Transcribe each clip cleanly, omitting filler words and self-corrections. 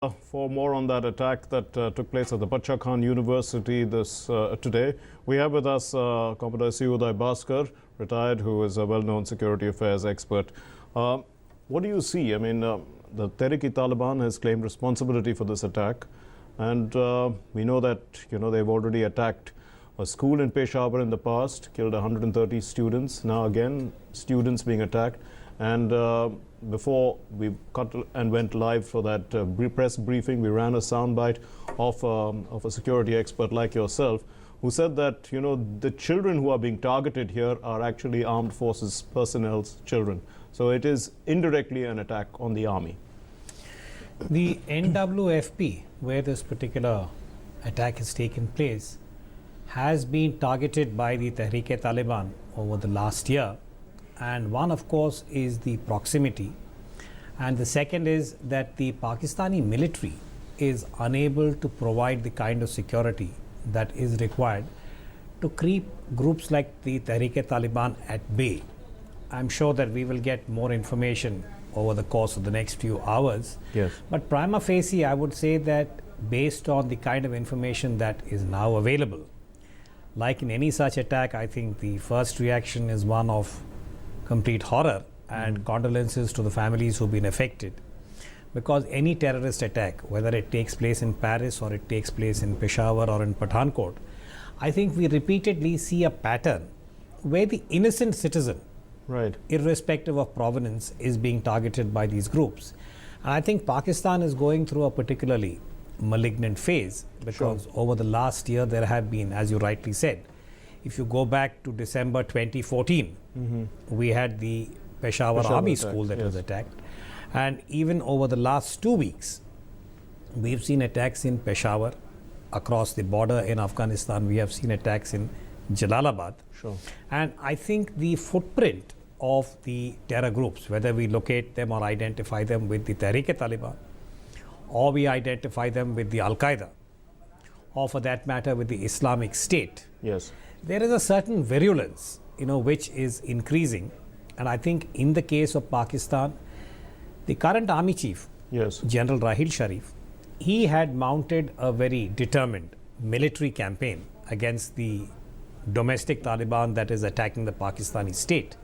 For more on that attack that took place at the Bacha Khan University today, we have with us Commodore C. Uday Bhaskar, retired, who is a well-known security affairs expert. What do you see? I mean, the Tehrik-e-Taliban has claimed responsibility for this attack, and we know that they've already attacked a school in Peshawar in the past, killed 130 students. Now again, students being attacked, and before we cut and went live for that press briefing, we ran a soundbite of a security expert like yourself, who said that the children who are being targeted here are actually armed forces personnel's children. So it is indirectly an attack on the army. The NWFP, where this particular attack has taken place, has been targeted by the Tehrik-e-Taliban over the last year. And one, of course, is the proximity. And the second is that the Pakistani military is unable to provide the kind of security that is required to keep groups like the Tehrik-e-Taliban at bay. I'm sure that we will get more information over the course of the next few hours. Yes. But prima facie, I would say that based on the kind of information that is now available, like in any such attack, I think the first reaction is one of complete horror and condolences to the families who've been affected. Because any terrorist attack, whether it takes place in Paris or it takes place in Peshawar or in Pathankot, I think we repeatedly see a pattern where the innocent citizen, right, irrespective of provenance, is being targeted by these groups. And I think Pakistan is going through a particularly malignant phase because over the last year there have been, as you rightly said, if you go back to December 2014, we had the Peshawar Army School that was attacked. And even over the last 2 weeks, we've seen attacks in Peshawar, across the border in Afghanistan. We have seen attacks in Jalalabad. Sure. And I think the footprint of the terror groups, whether we locate them or identify them with the Tehrik-e-Taliban, or we identify them with the Al-Qaeda, or for that matter with the Islamic State, yes, there is a certain virulence, which is increasing. And I think in the case of Pakistan, the current army chief, yes, General Rahil Sharif, he had mounted a very determined military campaign against the domestic Taliban that is attacking the Pakistani state.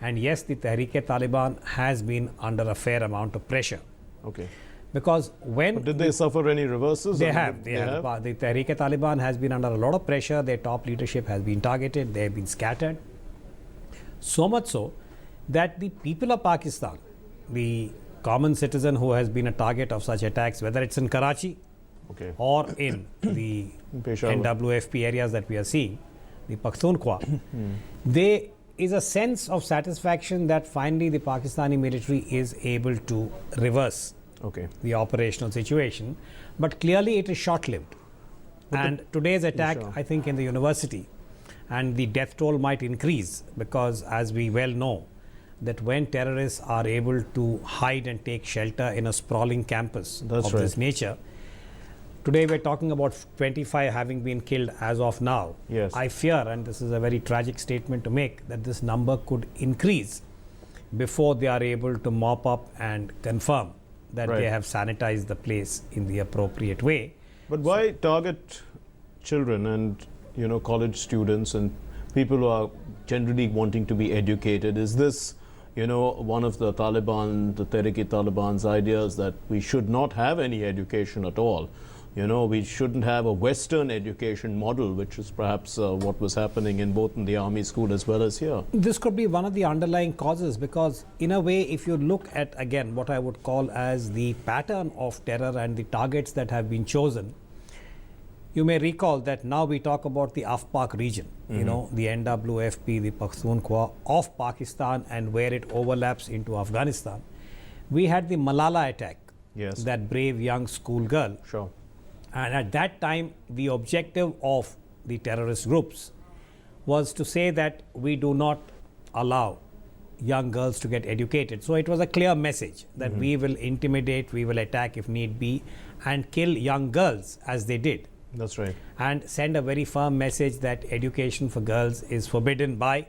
And yes, the Tehrik-e-Taliban has been under a fair amount of pressure. okay. Because when... But did they suffer any reverses? They have. The Tehrik-e-Taliban has been under a lot of pressure. Their top leadership has been targeted. They have been scattered. So much so that the people of Pakistan, the common citizen who has been a target of such attacks, whether it's in Karachi or in the NWFP areas that we are seeing, the Pakhtunkhwa, there is a sense of satisfaction that finally the Pakistani military is able to reverse the operational situation. But clearly it is short-lived. And today's attack, I think, in the university, and the death toll might increase because, as we well know, that when terrorists are able to hide and take shelter in a sprawling campus this nature, today we're talking about 25 having been killed as of now. Yes. I fear, and this is a very tragic statement to make, that this number could increase before they are able to mop up and confirm that they have sanitized the place in the appropriate way. But why target children and college students and people who are generally wanting to be educated? Is this one of the Tehrik-e-Taliban's ideas that we should not have any education at all? We shouldn't have a Western education model, which is perhaps what was happening in both in the army school as well as here. This could be one of the underlying causes because, in a way, if you look at, again, what I would call as the pattern of terror and the targets that have been chosen, you may recall that now we talk about the Afpak region, the NWFP, the Pakhtunkhwa of Pakistan, and where it overlaps into Afghanistan. We had the Malala attack, that brave young schoolgirl. Sure. And at that time, the objective of the terrorist groups was to say that we do not allow young girls to get educated. So it was a clear message that we will intimidate, we will attack if need be, and kill young girls as they did. That's right. And send a very firm message that education for girls is forbidden by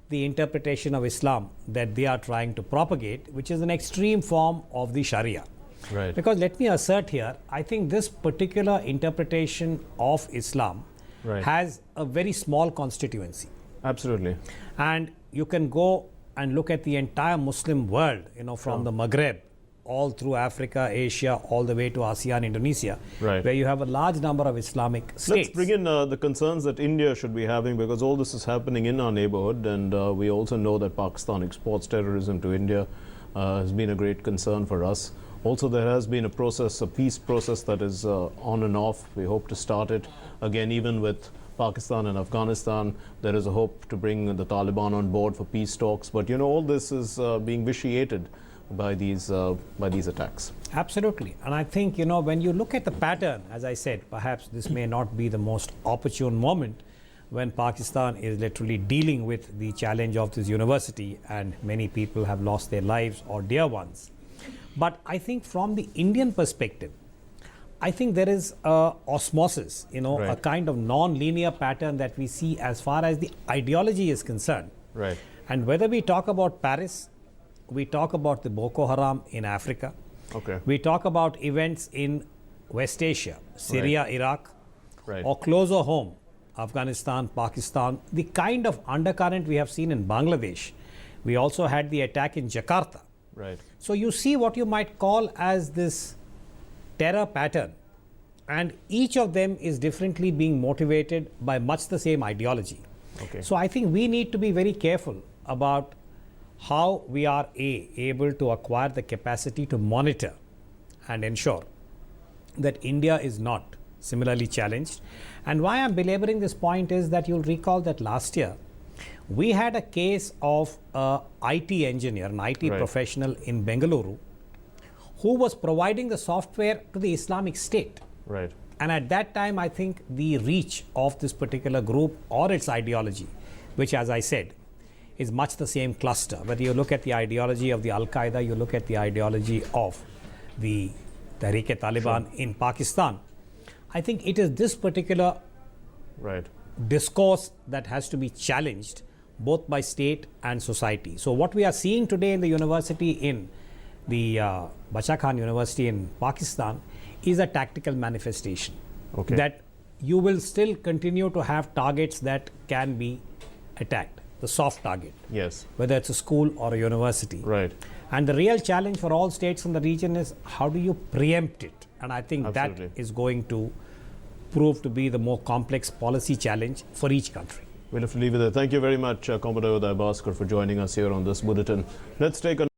the interpretation of Islam that they are trying to propagate, which is an extreme form of the Sharia. Right. Because let me assert here, I think this particular interpretation of Islam Right. has a very small constituency. Absolutely. And you can go and look at the entire Muslim world, from the Maghreb all through Africa, Asia, all the way to ASEAN, Indonesia, Right. where you have a large number of Islamic states. Let's bring in the concerns that India should be having, because all this is happening in our neighborhood, and we also know that Pakistan exports terrorism to India. Has been a great concern for us. Also, there has been a peace process that is on and off. We hope to start it again, even with Pakistan and Afghanistan. There is a hope to bring the Taliban on board for peace talks. But all this is being vitiated by these attacks. Absolutely. And I think, when you look at the pattern, as I said, perhaps this may not be the most opportune moment when Pakistan is literally dealing with the challenge of this university and many people have lost their lives or dear ones. But I think from the Indian perspective, I think there is a osmosis, a Right. kind of non-linear pattern that we see as far as the ideology is concerned. Right. And whether we talk about Paris, we talk about the Boko Haram in Africa, Okay. we talk about events in West Asia, Syria, Iraq, Right. or closer home, Afghanistan, Pakistan, the kind of undercurrent we have seen in Bangladesh. We also had the attack in Jakarta. Right. So you see what you might call as this terror pattern, and each of them is differently being motivated by much the same ideology. Okay. So I think we need to be very careful about how we are able to acquire the capacity to monitor and ensure that India is not similarly challenged. And why I'm belaboring this point is that you'll recall that last year we had a case of an IT engineer, an IT Right. professional in Bengaluru, who was providing the software to the Islamic State. Right. And at that time, I think the reach of this particular group or its ideology, which, as I said, is much the same cluster. Whether you look at the ideology of the Al-Qaeda, you look at the ideology of the Tehreek-e-Taliban in Pakistan, I think it is this particular Right. discourse that has to be challenged both by state and society. So what we are seeing today in the university, in the Bacha Khan University in Pakistan, is a tactical manifestation. Okay. That you will still continue to have targets that can be attacked, the soft target, Yes. whether it's a school or a university. Right. And the real challenge for all states in the region is how do you preempt it? And I think Absolutely. that is going to prove to be the more complex policy challenge for each country. We'll have to leave it there. Thank you very much, Commodore Uday Bhaskar, for joining us here on this bulletin. Let's take a